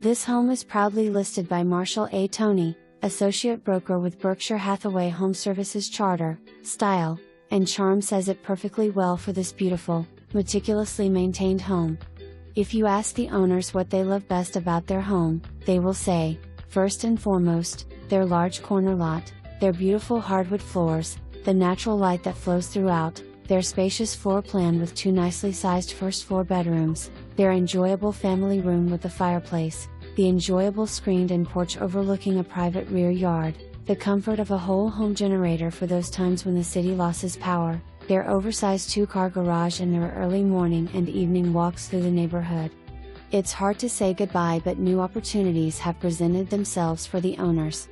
This home is proudly listed by Marshall A. Toney, associate broker with Berkshire Hathaway Home Services Charter, Style, and Charm, says it perfectly well for this beautiful, meticulously maintained home. If you ask the owners what they love best about their home, they will say, first and foremost, their large corner lot, their beautiful hardwood floors, the natural light that flows throughout, their spacious floor plan with 2 nicely sized first floor bedrooms, their enjoyable family room with a fireplace, the enjoyable screened-in porch overlooking a private rear yard, the comfort of a whole home generator for those times when the city loses power, their oversized 2-car garage, and their early morning and evening walks through the neighborhood. It's hard to say goodbye, but new opportunities have presented themselves for the owners.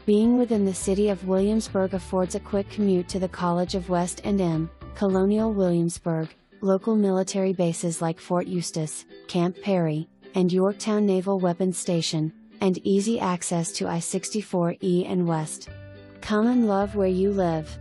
Being within the city of Williamsburg affords a quick commute to the College of West and M, Colonial Williamsburg, local military bases like Fort Eustis, Camp Perry, and Yorktown Naval Weapons Station, and easy access to I-64 E and West. Come and love where you live.